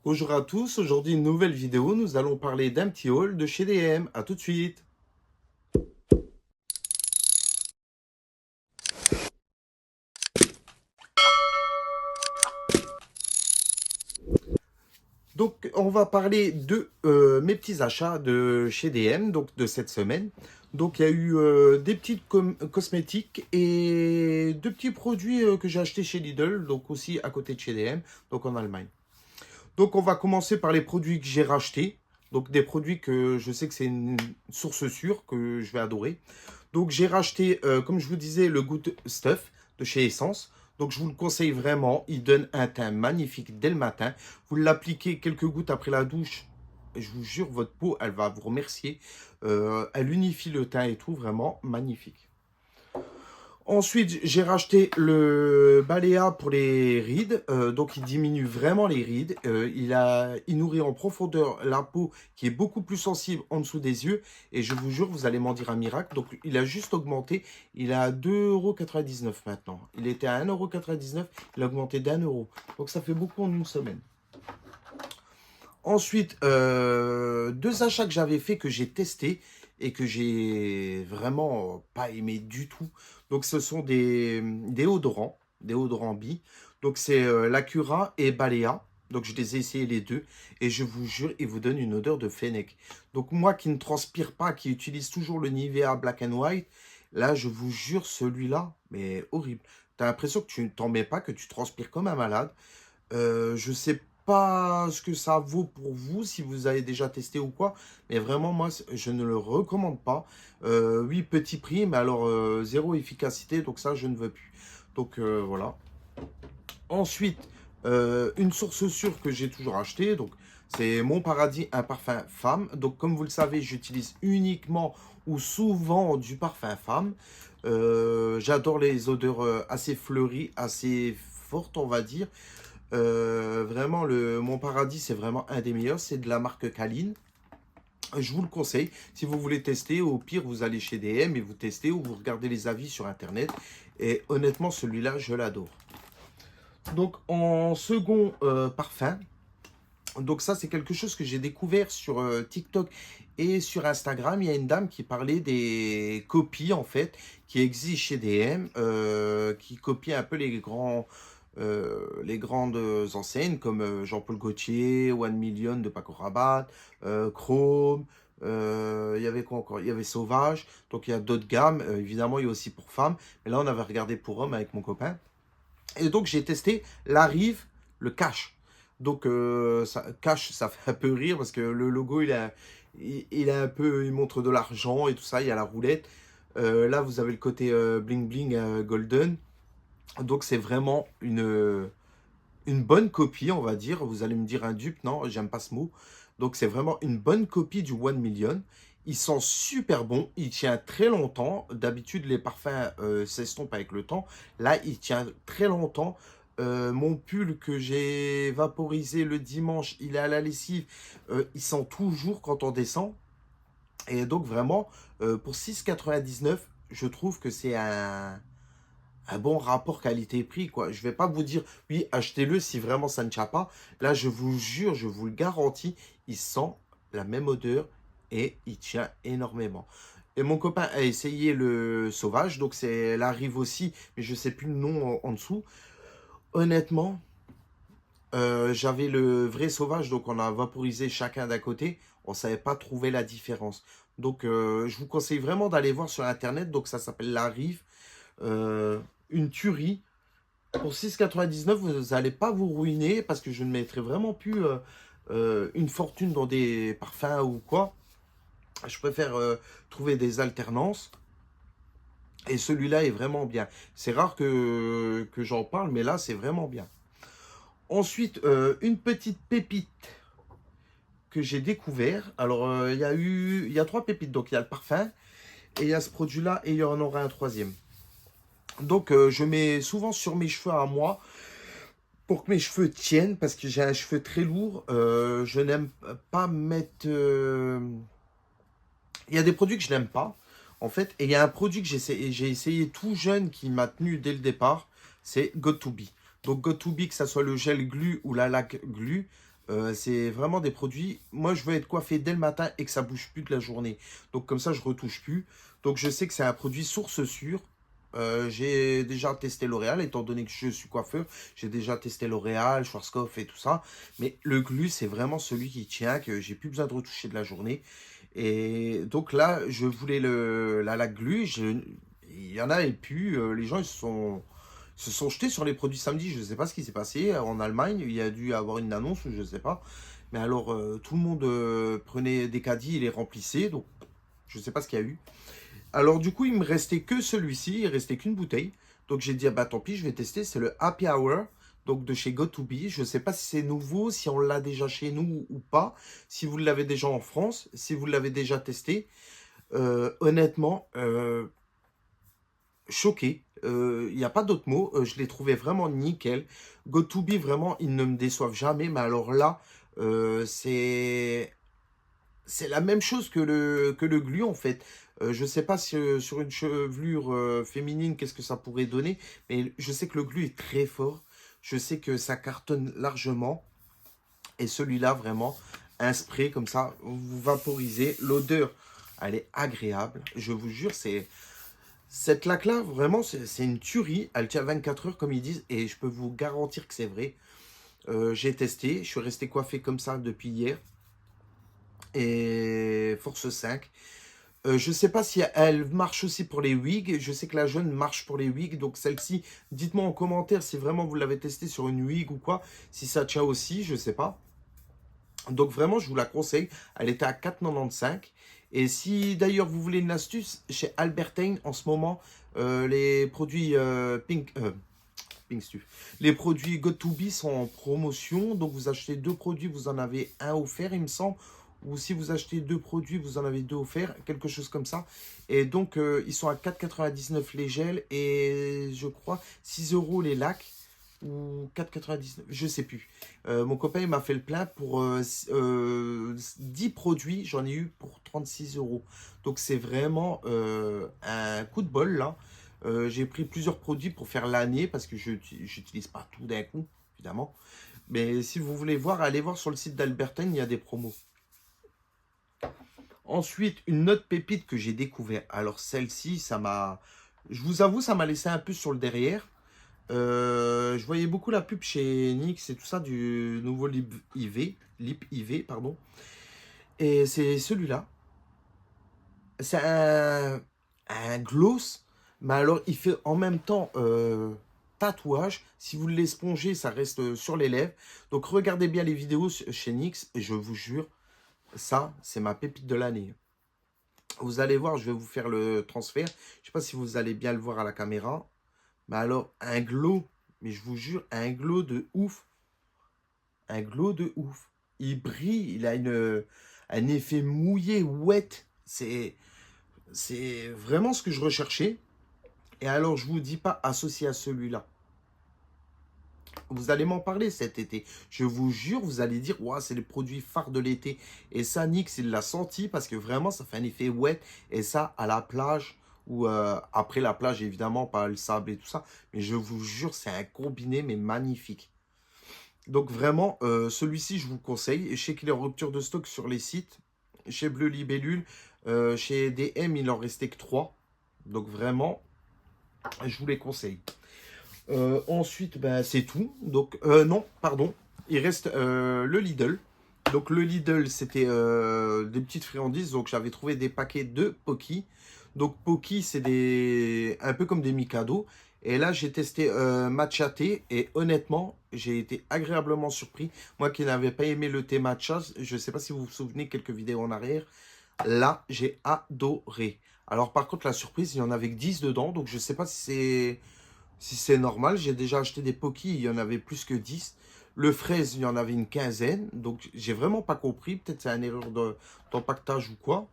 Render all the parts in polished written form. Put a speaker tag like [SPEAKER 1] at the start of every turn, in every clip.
[SPEAKER 1] Bonjour à tous, aujourd'hui une nouvelle vidéo, nous allons parler d'un petit haul de chez DM. À tout de suite. Donc on va parler de mes petits achats de chez DM, donc de cette semaine. Donc il y a eu des petites cosmétiques et deux petits produits que j'ai achetés chez Lidl, donc aussi à côté de chez DM, donc en Allemagne. Donc on va commencer par les produits que j'ai rachetés. Donc des produits que je sais que c'est une source sûre, que je vais adorer. Donc j'ai racheté, comme je vous disais, le Good Stuff de chez Essence. Donc je vous le conseille vraiment, il donne un teint magnifique dès le matin. Vous l'appliquez quelques gouttes après la douche, et je vous jure, votre peau, elle va vous remercier. Elle unifie le teint et tout, vraiment magnifique. Ensuite, j'ai racheté le Balea pour les rides. Donc, il diminue vraiment les rides. Il nourrit en profondeur la peau qui est beaucoup plus sensible en dessous des yeux. Et je vous jure, vous allez m'en dire un miracle. Donc, il a juste augmenté. Il est à 2,99 € maintenant. Il était à 1,99 €. Il a augmenté d'1 €. Donc, ça fait beaucoup en une semaine. Ensuite, deux achats que j'avais fait, que j'ai testé et que j'ai vraiment pas aimé du tout. Donc, ce sont des déodorants Bi. Donc, c'est l'Acura et Balea. Donc, je les ai essayés les deux et je vous jure, ils vous donnent une odeur de fennec. Donc, moi qui ne transpire pas, qui utilise toujours le Nivea Black and White, là, je vous jure, celui-là, mais horrible. T'as l'impression que tu ne t'en mets pas, que tu transpires comme un malade. Je sais pas ce que ça vaut pour vous, si vous avez déjà testé ou quoi, mais vraiment, moi, je ne le recommande pas. Oui, petit prix, mais alors zéro efficacité, donc ça, je ne veux plus. Donc voilà. Ensuite, une source sûre que j'ai toujours acheté, donc c'est Mon Paradis, un parfum femme. Donc comme vous le savez, j'utilise uniquement ou souvent du parfum femme. J'adore les odeurs assez fleuries, assez fortes, on va dire. Vraiment, Mon Paradis, c'est vraiment un des meilleurs. C'est de la marque Kaline. Je vous le conseille. Si vous voulez tester, au pire, vous allez chez DM et vous testez ou vous regardez les avis sur Internet. Et honnêtement, celui-là, je l'adore. Donc, en second parfum, donc ça, c'est quelque chose que j'ai découvert sur TikTok et sur Instagram. Il y a une dame qui parlait des copies, en fait, qui existent chez DM, qui copient un peu les grandes enseignes comme Jean-Paul Gaultier, One Million de Paco Rabanne, Chrome. Il y avait quoi encore? Il y avait Sauvage. Donc il y a d'autres gammes. Évidemment, il y a aussi pour femmes. Mais là, on avait regardé pour hommes avec mon copain. Et donc, j'ai testé la Rive, le Cash. Donc, Cash, ça fait un peu rire parce que le logo, il a un peu, il montre de l'argent et tout ça. Il y a la roulette. Là, vous avez le côté bling bling golden. Donc, c'est vraiment une bonne copie, on va dire. Vous allez me dire un dupe, non, j'aime pas ce mot. Donc, c'est vraiment une bonne copie du One Million. Il sent super bon, il tient très longtemps. D'habitude, les parfums s'estompent avec le temps. Là, il tient très longtemps. Mon pull que j'ai vaporisé le dimanche, il est à la lessive. Il sent toujours quand on descend. Et donc, vraiment, pour 6,99 €, je trouve que c'est un bon rapport qualité-prix, quoi. Je vais pas vous dire, oui, achetez-le si vraiment ça ne tient pas. Là, je vous jure, je vous le garantis, il sent la même odeur et il tient énormément. Et mon copain a essayé le sauvage, donc c'est la rive aussi, mais je sais plus le nom en dessous. Honnêtement, j'avais le vrai sauvage, donc on a vaporisé chacun d'un côté. On savait pas trouver la différence. Donc, je vous conseille vraiment d'aller voir sur Internet. Donc, ça s'appelle la rive. Euh, une tuerie. Pour 6,99, vous n'allez pas vous ruiner parce que je ne mettrai vraiment plus une fortune dans des parfums ou quoi. Je préfère trouver des alternances. Et celui-là est vraiment bien. C'est rare que j'en parle, mais là, c'est vraiment bien. Ensuite, une petite pépite que j'ai découvert. Alors, il y a trois pépites. Donc, il y a le parfum, et il y a ce produit-là, et il y en aura un troisième. Donc, je mets souvent sur mes cheveux à moi pour que mes cheveux tiennent, parce que j'ai un cheveu très lourd. Je n'aime pas mettre... Il y a des produits que je n'aime pas, en fait. Et il y a un produit que j'ai essayé tout jeune qui m'a tenu dès le départ. C'est Got2b. Donc Got2b, que ça soit le gel glu ou la laque glu, C'est vraiment des produits. Moi, je veux être coiffé dès le matin et que ça bouge plus de la journée. Donc, comme ça, je retouche plus. Donc, je sais que c'est un produit source sûre. J'ai déjà testé L'Oréal, étant donné que je suis coiffeur. J'ai déjà testé L'Oréal, Schwarzkopf et tout ça. Mais le glu, c'est vraiment celui qui tient, que j'ai plus besoin de retoucher de la journée. Et donc là, je voulais la laque glu. Il y en avait plus. Les gens, se sont jetés sur les produits samedi. Je ne sais pas ce qui s'est passé en Allemagne. Il y a dû avoir une annonce ou je ne sais pas. Mais alors, tout le monde prenait des caddies et les remplissait. Donc, je ne sais pas ce qu'il y a eu. Alors, du coup, il me restait que celui-ci. Il restait qu'une bouteille. Donc, j'ai dit, ah bah tant pis, je vais tester. C'est le Happy Hour. Donc, de chez Got2b. Je ne sais pas si c'est nouveau, si on l'a déjà chez nous ou pas. Si vous l'avez déjà en France. Si vous l'avez déjà testé. Honnêtement, choqué. Il n'y a pas d'autre mot. Je l'ai trouvé vraiment nickel. Got2b, vraiment, ils ne me déçoivent jamais. Mais alors là, c'est la même chose que le glu, en fait. Je ne sais pas si, sur une chevelure féminine, qu'est-ce que ça pourrait donner. Mais je sais que le glu est très fort. Je sais que ça cartonne largement. Et celui-là, vraiment, un spray comme ça, vous vaporisez. L'odeur, elle est agréable. Je vous jure, cette laque-là, vraiment, c'est une tuerie. Elle tient 24 heures, comme ils disent. Et je peux vous garantir que c'est vrai. J'ai testé. Je suis resté coiffé comme ça depuis hier. Et Force 5. Je ne sais pas si elle marche aussi pour les wigs. Je sais que la jeune marche pour les wigs. Donc celle-ci, dites-moi en commentaire si vraiment vous l'avez testé sur une wig ou quoi. Si ça tient aussi, je ne sais pas. Donc vraiment, je vous la conseille. Elle était à 4,95. Et si d'ailleurs vous voulez une astuce, chez Albertine en ce moment, les produits Pink Stuff. Les produits Got2b sont en promotion. Donc vous achetez deux produits, vous en avez un offert, il me semble. Ou si vous achetez deux produits, vous en avez deux offerts, quelque chose comme ça. Et donc ils sont à 4,99 les gels et je crois 6 euros les lacs ou 4,99, je sais plus. Mon copain il m'a fait le plein pour 10 produits, j'en ai eu pour 36 euros. Donc c'est vraiment un coup de bol là. J'ai pris plusieurs produits pour faire l'année parce que je n'utilise pas tout d'un coup, évidemment. Mais si vous voulez voir, allez voir sur le site d'Albertine, il y a des promos. Ensuite, une autre pépite que j'ai découvert. Alors celle-ci, ça m'a... Je vous avoue, ça m'a laissé un peu sur le derrière. Je voyais beaucoup la pub chez NYX et tout ça du nouveau Lip IV, pardon. Et c'est celui-là. C'est un gloss, mais alors il fait en même temps tatouage. Si vous l'espongez, ça reste sur les lèvres. Donc regardez bien les vidéos chez NYX et je vous jure, ça, c'est ma pépite de l'année. Vous allez voir, je vais vous faire le transfert. Je ne sais pas si vous allez bien le voir à la caméra. Mais alors, un glow, mais je vous jure, un glow de ouf. Un glow de ouf. Il brille, il a un effet mouillé, wet. C'est vraiment ce que je recherchais. Et alors, je vous dis pas associé à celui-là. Vous allez m'en parler cet été. Je vous jure, vous allez dire, ouais, c'est les produits phares de l'été. Et ça, Nix, il l'a senti parce que vraiment, ça fait un effet wet. Et ça, à la plage, ou après la plage, évidemment, pas le sable et tout ça. Mais je vous jure, c'est un combiné, mais magnifique. Donc vraiment, celui-ci, je vous conseille. Je sais qu'il est en rupture de stock sur les sites. Chez Bleu Libellule, chez DM, il en restait que 3. Donc vraiment, je vous les conseille. Ensuite, ben, c'est tout. Donc, non, pardon. Il reste le Lidl. Donc, le Lidl, c'était des petites friandises. Donc, j'avais trouvé des paquets de Pocky. Donc, Pocky, c'est un peu comme des Mikado. Et là, j'ai testé matcha thé. Et honnêtement, j'ai été agréablement surpris. Moi qui n'avais pas aimé le thé matcha, je ne sais pas si vous vous souvenez, quelques vidéos en arrière. Là, j'ai adoré. Alors, par contre, la surprise, il y en avait que 10 dedans. Donc, je ne sais pas si c'est normal. J'ai déjà acheté des Pocky, il y en avait plus que 10. Le fraise, il y en avait une quinzaine. Donc, j'ai vraiment pas compris. Peut-être c'est une erreur d'empaquetage ou quoi.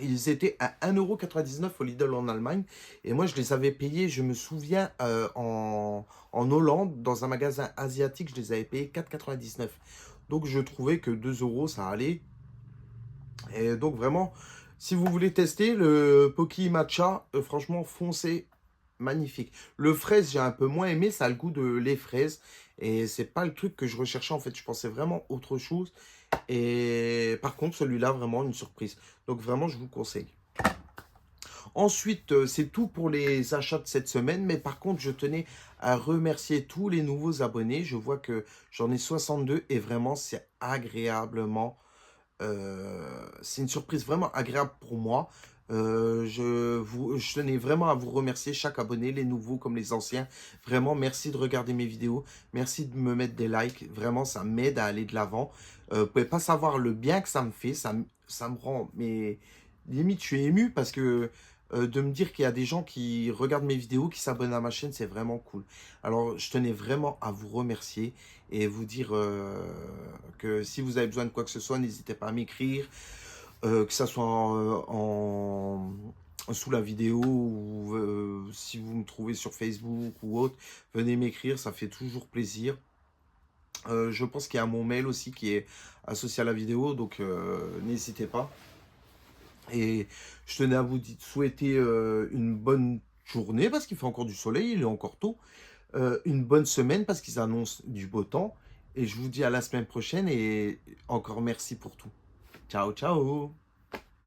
[SPEAKER 1] Ils étaient à 1,99 € au Lidl en Allemagne. Et moi, je les avais payés, je me souviens, en Hollande, dans un magasin asiatique, je les avais payés 4,99 €. Donc, je trouvais que 2 euros, ça allait. Et donc, vraiment, si vous voulez tester le Pocky Matcha, franchement, foncez. Magnifique. Le fraise, j'ai un peu moins aimé, ça a le goût de lait fraise. Et c'est pas le truc que je recherchais en fait. Je pensais vraiment autre chose. Et par contre, celui-là, vraiment une surprise. Donc vraiment, je vous conseille. Ensuite, c'est tout pour les achats de cette semaine. Mais par contre, je tenais à remercier tous les nouveaux abonnés. Je vois que j'en ai 62 et vraiment, c'est agréablement c'est une surprise vraiment agréable pour moi. Je tenais vraiment à vous remercier, chaque abonné, les nouveaux comme les anciens. Vraiment, merci de regarder mes vidéos. Merci de me mettre des likes. Vraiment, ça m'aide à aller de l'avant. Vous pouvez pas savoir le bien que ça me fait. Ça me rend, mais limite, je suis ému parce que de me dire qu'il y a des gens qui regardent mes vidéos, qui s'abonnent à ma chaîne, c'est vraiment cool. Alors, je tenais vraiment à vous remercier et vous dire que si vous avez besoin de quoi que ce soit, n'hésitez pas à m'écrire, que ça soit sous la vidéo ou si vous me trouvez sur Facebook ou autre, venez m'écrire, ça fait toujours plaisir. Je pense qu'il y a mon mail aussi qui est associé à la vidéo, donc n'hésitez pas. Et je tenais à vous souhaiter une bonne journée parce qu'il fait encore du soleil, il est encore tôt. Une bonne semaine parce qu'ils annoncent du beau temps. Et je vous dis à la semaine prochaine et encore merci pour tout. Ciao, ciao!